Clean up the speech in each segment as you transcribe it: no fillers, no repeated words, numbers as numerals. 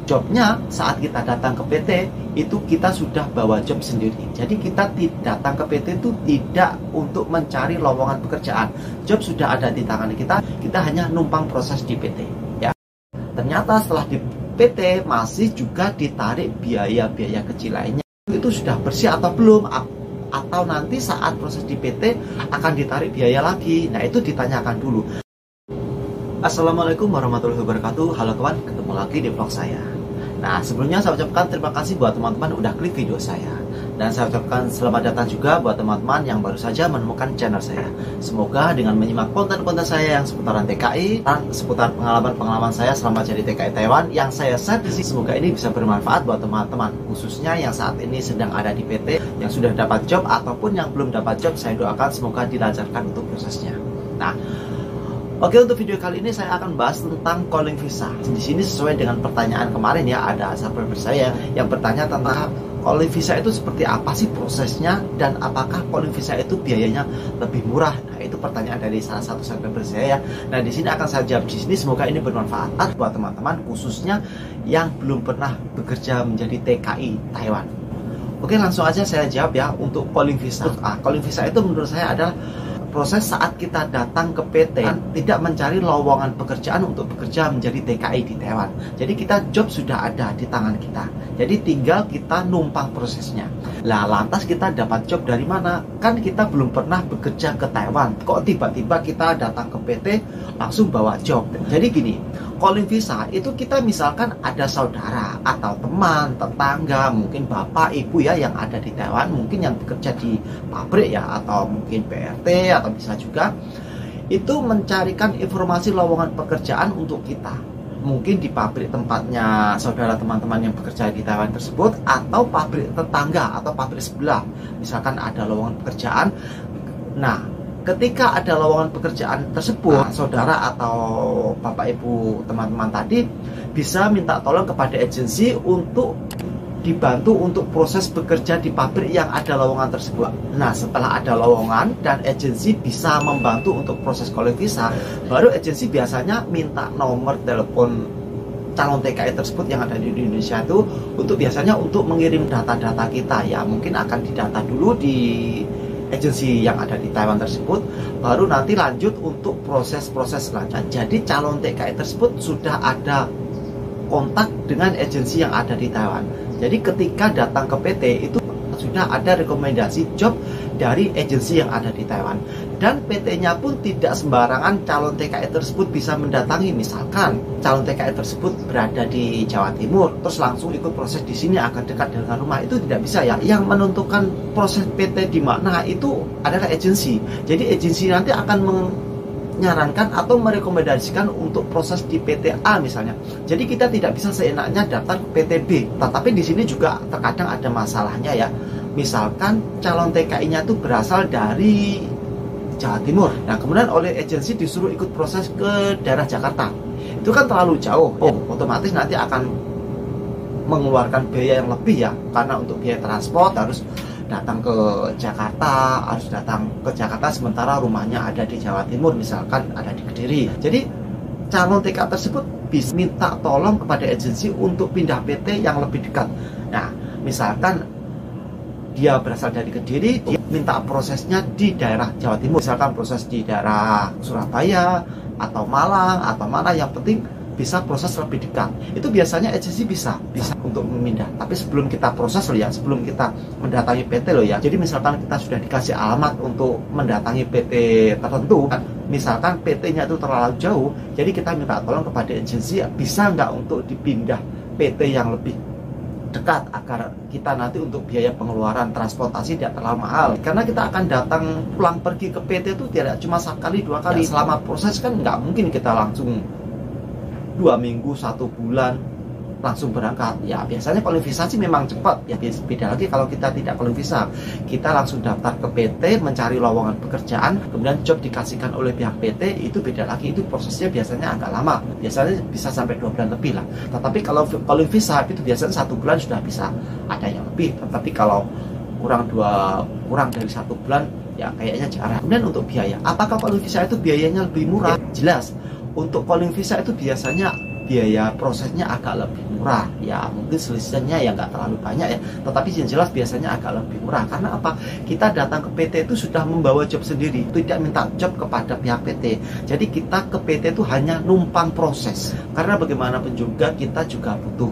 jobnya saat kita datang ke PT itu kita sudah bawa job sendiri. Jadi kita datang ke PT itu tidak untuk mencari lowongan pekerjaan. Job sudah ada di tangan kita, kita hanya numpang proses di PT ya. Ternyata setelah di PT masih juga ditarik biaya-biaya kecil lainnya. Itu sudah bersih atau belum? Atau nanti saat proses di PT akan ditarik biaya lagi. Nah, itu ditanyakan dulu. Assalamualaikum warahmatullahi wabarakatuh. Halo teman, ketemu lagi di vlog saya. Nah, sebelumnya saya ucapkan terima kasih buat teman-teman udah klik video saya. Dan saya ucapkan selamat datang juga buat teman-teman yang baru saja menemukan channel saya. Semoga dengan menyimak konten-konten saya yang seputaran TKI dan seputar pengalaman-pengalaman saya selama jadi TKI Taiwan yang saya share di sini, semoga ini bisa bermanfaat buat teman-teman, khususnya yang saat ini sedang ada di PT, yang sudah dapat job ataupun yang belum dapat job. Saya doakan semoga dilancarkan untuk prosesnya. Nah, oke, untuk video kali ini saya akan bahas tentang calling visa. Di sini sesuai dengan pertanyaan kemarin ya, ada subscriber saya yang bertanya tentang calling visa itu seperti apa sih prosesnya dan apakah calling visa itu biayanya lebih murah. Nah, itu pertanyaan dari salah satu subscriber saya ya. Nah, di sini akan saya jawab di sini, semoga ini bermanfaat buat teman-teman khususnya yang belum pernah bekerja menjadi TKI Taiwan. Oke, langsung aja saya jawab ya untuk calling visa. Calling visa itu menurut saya adalah proses saat kita datang ke PT tidak mencari lowongan pekerjaan untuk bekerja menjadi TKI di Taiwan. Jadi kita job sudah ada di tangan kita. Jadi tinggal kita numpang prosesnya. Lah, lantas kita dapat job dari mana? Kan kita belum pernah bekerja ke Taiwan. Kok tiba-tiba kita datang ke PT langsung bawa job? Jadi gini, calling visa itu kita misalkan ada saudara atau teman, tetangga, mungkin bapak, ibu ya yang ada di Taiwan, mungkin yang bekerja di pabrik ya, atau mungkin PRT, atau bisa juga itu mencarikan informasi lowongan pekerjaan untuk kita. Mungkin di pabrik tempatnya saudara teman-teman yang bekerja di Taiwan tersebut, atau pabrik tetangga atau pabrik sebelah. Misalkan ada lowongan pekerjaan. Nah, ketika ada lowongan pekerjaan tersebut, saudara atau bapak ibu teman-teman tadi bisa minta tolong kepada agensi untuk dibantu untuk proses bekerja di pabrik yang ada lowongan tersebut. Nah, setelah ada lowongan dan agensi bisa membantu untuk proses calling visa, baru agensi biasanya minta nomor telepon calon TKI tersebut yang ada di Indonesia itu untuk biasanya untuk mengirim data-data kita ya. Mungkin akan didata dulu di agensi yang ada di Taiwan tersebut, baru nanti lanjut untuk proses-proses selanjutnya. Jadi calon TKI tersebut sudah ada kontak dengan agensi yang ada di Taiwan. Jadi ketika datang ke PT itu sudah ada rekomendasi job dari agensi yang ada di Taiwan. Dan PT-nya pun tidak sembarangan calon TKI tersebut bisa mendatangi. Misalkan calon TKI tersebut berada di Jawa Timur, terus langsung ikut proses di sini akan dekat dengan rumah, itu tidak bisa ya. Yang menentukan proses PT di mana itu adalah agensi. Jadi agensi nanti akan menyarankan atau merekomendasikan untuk proses di PT A misalnya. Jadi kita tidak bisa seenaknya daftar ke PT B. Tetapi di sini juga terkadang ada masalahnya ya. Misalkan calon TKI-nya itu berasal dari Jawa Timur. Nah, kemudian oleh agensi disuruh ikut proses ke daerah Jakarta. Itu kan terlalu jauh. Otomatis nanti akan mengeluarkan biaya yang lebih ya. Karena untuk biaya transport harus datang ke Jakarta, harus datang ke Jakarta sementara rumahnya ada di Jawa Timur, misalkan ada di Kediri. Jadi calon TKI tersebut bisa minta tolong kepada agensi untuk pindah PT yang lebih dekat. Nah, misalkan dia berasal dari Kediri, dia minta prosesnya di daerah Jawa Timur, misalkan proses di daerah Surabaya atau Malang atau mana, yang penting bisa proses lebih dekat. Itu biasanya agensi bisa untuk memindah. Tapi sebelum kita proses loh ya, sebelum kita mendatangi PT loh ya. Jadi misalkan kita sudah dikasih alamat untuk mendatangi PT tertentu, misalkan PT-nya itu terlalu jauh, jadi kita minta tolong kepada agensi bisa nggak untuk dipindah PT yang lebih dekat agar kita nanti untuk biaya pengeluaran transportasi tidak terlalu mahal. Karena kita akan datang pulang pergi ke PT itu tidak cuma sekali dua kali. Ya, selama proses kan nggak mungkin kita langsung 2 minggu, 1 bulan langsung berangkat. Ya, biasanya calling visa sih memang cepat. Ya, beda lagi kalau kita tidak calling visa. Kita langsung daftar ke PT, mencari lowongan pekerjaan, kemudian job dikasihkan oleh pihak PT, itu beda lagi. Itu prosesnya biasanya agak lama. Biasanya bisa sampai 2 bulan lebih lah. Tetapi kalau calling visa itu biasanya 1 bulan sudah bisa. Ada yang lebih. Tetapi kalau kurang dari 1 bulan, ya kayaknya jarang. Kemudian untuk biaya, apakah calling visa itu biayanya lebih murah? Jelas. Untuk calling visa itu biasanya biaya prosesnya agak lebih murah. Ya mungkin selisihnya ya nggak terlalu banyak ya, tetapi yang jelas biasanya agak lebih murah. Karena apa? Kita datang ke PT itu sudah membawa job sendiri, tidak minta job kepada pihak PT. Jadi kita ke PT itu hanya numpang proses. Karena bagaimanapun juga kita juga butuh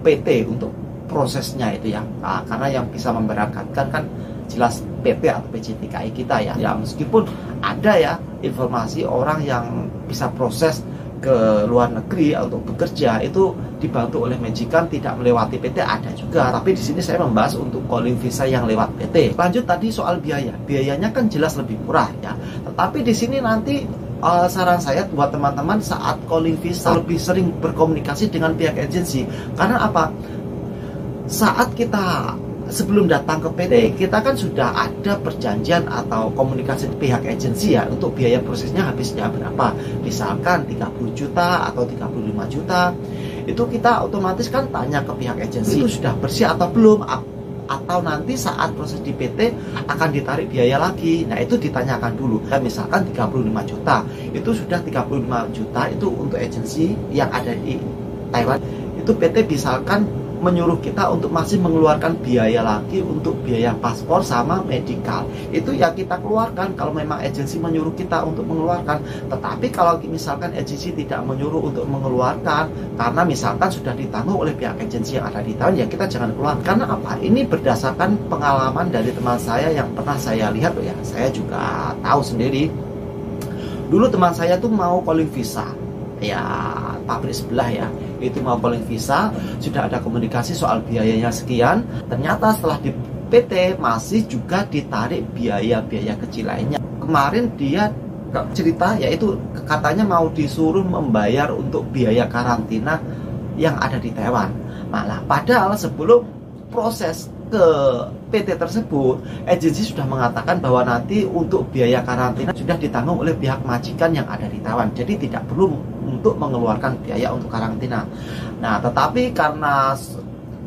PT untuk prosesnya itu ya. Nah, karena yang bisa memberangkatkan kan jelas PT atau PJTKI kita ya. Ya meskipun ada ya informasi orang yang bisa proses ke luar negeri untuk bekerja itu dibantu oleh majikan tidak melewati PT, ada juga. Tapi di sini saya membahas untuk calling visa yang lewat PT. Lanjut tadi soal biaya. Biayanya kan jelas lebih murah ya. Tetapi di sini nanti saran saya buat teman-teman saat calling visa lebih sering berkomunikasi dengan pihak agensi. Karena apa? Saat kita sebelum datang ke PT, kita kan sudah ada perjanjian atau komunikasi pihak agensi ya untuk biaya prosesnya habisnya berapa. Misalkan 30 juta atau 35 juta. Itu kita otomatis kan tanya ke pihak agensi itu sudah bersih atau belum, atau nanti saat proses di PT akan ditarik biaya lagi. Nah, itu ditanyakan dulu. Dan misalkan 35 juta, itu sudah 35 juta itu untuk agensi yang ada di Taiwan. Itu PT misalkan menyuruh kita untuk masih mengeluarkan biaya lagi untuk biaya paspor sama medical. Itu ya kita keluarkan kalau memang agensi menyuruh kita untuk mengeluarkan. Tetapi kalau misalkan agensi tidak menyuruh untuk mengeluarkan karena misalkan sudah ditanggung oleh pihak agensi yang ada di Taiwan, ya kita jangan keluar. Karena apa? Ini berdasarkan pengalaman dari teman saya yang pernah saya lihat ya. Saya juga tahu sendiri. Dulu teman saya tuh mau calling visa. Ya pabrik sebelah ya, itu mau calling visa, sudah ada komunikasi soal biayanya sekian. Ternyata setelah di PT masih juga ditarik biaya-biaya kecil lainnya. Kemarin dia cerita yaitu katanya mau disuruh membayar untuk biaya karantina yang ada di Taiwan. Malah padahal sebelum proses ke PT tersebut, agensi sudah mengatakan bahwa nanti untuk biaya karantina sudah ditanggung oleh pihak majikan yang ada di Taiwan. Jadi tidak perlu untuk mengeluarkan biaya untuk karantina. Nah, tetapi karena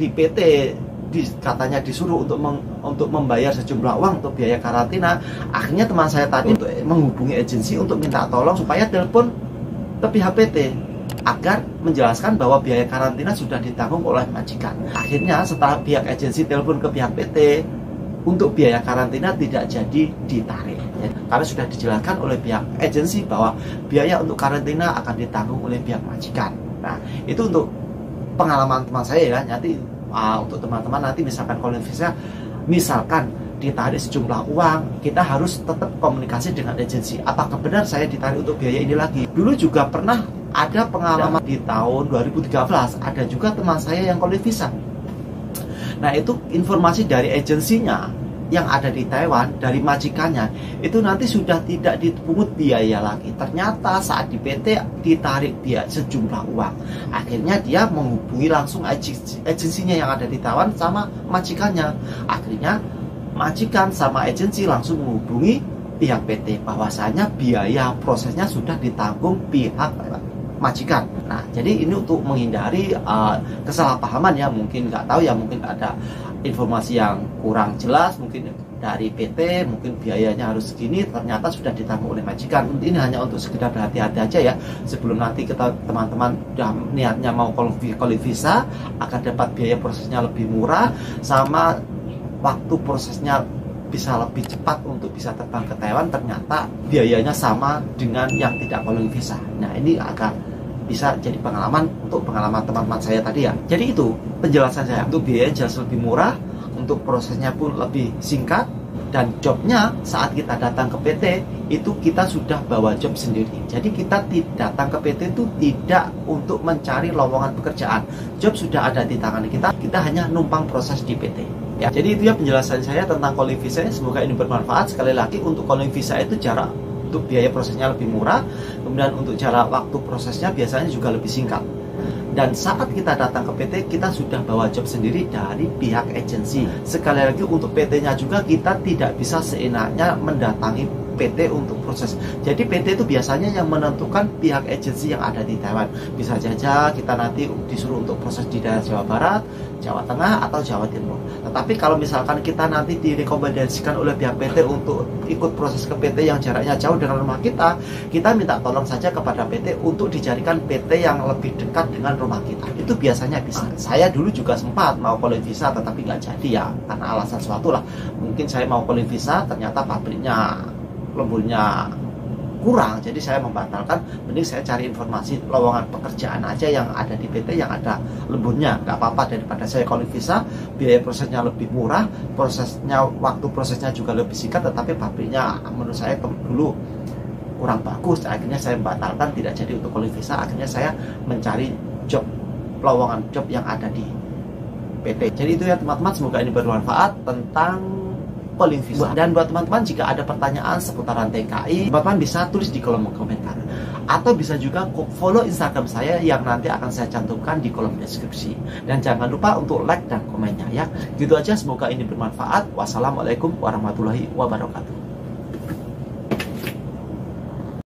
di PT katanya disuruh untuk membayar sejumlah uang untuk biaya karantina, akhirnya teman saya tadi untuk menghubungi agensi untuk minta tolong supaya telepon ke pihak PT agar menjelaskan bahwa biaya karantina sudah ditanggung oleh majikan. Akhirnya setelah pihak agensi telepon ke pihak PT, untuk biaya karantina tidak jadi ditarik ya, karena sudah dijelaskan oleh pihak agensi bahwa biaya untuk karantina akan ditanggung oleh pihak majikan. Nah, itu untuk pengalaman teman saya ya. Nanti untuk teman-teman nanti misalkan calling visa misalkan ditarik sejumlah uang, kita harus tetap komunikasi dengan agensi. Apakah benar saya ditarik untuk biaya ini lagi? Dulu juga pernah ada pengalaman di tahun 2013, ada juga teman saya yang calling visa. Nah, itu informasi dari agensinya yang ada di Taiwan, dari majikannya, itu nanti sudah tidak dipungut biaya lagi. Ternyata saat di PT ditarik biaya sejumlah uang. Akhirnya dia menghubungi langsung agensinya yang ada di Taiwan sama majikannya. Akhirnya majikan sama agensi langsung menghubungi pihak PT bahwasanya biaya prosesnya sudah ditanggung pihak majikan. Nah, jadi ini untuk menghindari kesalahpahaman ya, mungkin nggak tahu ya, mungkin ada informasi yang kurang jelas mungkin dari PT, mungkin biayanya harus segini, ternyata sudah ditanggung oleh majikan. Ini hanya untuk sekedar berhati-hati aja ya, sebelum nanti kita teman-teman udah niatnya mau calling visa akan dapat biaya prosesnya lebih murah sama waktu prosesnya bisa lebih cepat untuk bisa terbang ke Taiwan, ternyata biayanya sama dengan yang tidak calling visa. Nah, ini akan bisa jadi pengalaman untuk pengalaman teman-teman saya tadi ya. Jadi itu penjelasan saya, untuk biaya jelas lebih murah, untuk prosesnya pun lebih singkat, dan jobnya saat kita datang ke PT itu kita sudah bawa job sendiri. Jadi kita datang ke PT itu tidak untuk mencari lowongan pekerjaan, job sudah ada di tangan kita, kita hanya numpang proses di PT ya. Jadi itu ya penjelasan saya tentang calling visa. Semoga ini bermanfaat. Sekali lagi, untuk calling visa itu jarak untuk biaya prosesnya lebih murah, kemudian untuk jarak waktu prosesnya biasanya juga lebih singkat. Dan saat kita datang ke PT, kita sudah bawa job sendiri dari pihak agensi. Sekali lagi, untuk PT-nya juga kita tidak bisa seenaknya mendatangi PT untuk proses. Jadi PT itu biasanya yang menentukan pihak agensi yang ada di Taiwan. Bisa saja kita nanti disuruh untuk proses di daerah Jawa Barat, Jawa Tengah, atau Jawa Timur. Tetapi kalau misalkan kita nanti direkomendasikan oleh pihak PT untuk ikut proses ke PT yang jaraknya jauh dengan rumah kita minta tolong saja kepada PT untuk dicarikan PT yang lebih dekat dengan rumah kita. Itu biasanya bisa. Saya dulu juga sempat mau calling visa, tetapi nggak jadi ya, karena alasan suatu lah. Mungkin saya mau calling visa, ternyata pabriknya lemburnya kurang, jadi saya membatalkan. Mending saya cari informasi lowongan pekerjaan aja yang ada di PT yang ada lemburnya, nggak apa-apa daripada saya calling visa. Biaya prosesnya lebih murah, waktu prosesnya juga lebih singkat, tetapi pabriknya menurut saya dulu kurang bagus. Akhirnya saya membatalkan, tidak jadi untuk calling visa. Akhirnya saya mencari lowongan job yang ada di PT. Jadi itu ya teman-teman, semoga ini bermanfaat tentang calling visa. Dan buat teman-teman, jika ada pertanyaan seputaran TKI, teman-teman bisa tulis di kolom komentar, atau bisa juga follow Instagram saya yang nanti akan saya cantumkan di kolom deskripsi. Dan jangan lupa untuk like dan komennya ya. Gitu aja, semoga ini bermanfaat. Wassalamualaikum warahmatullahi wabarakatuh.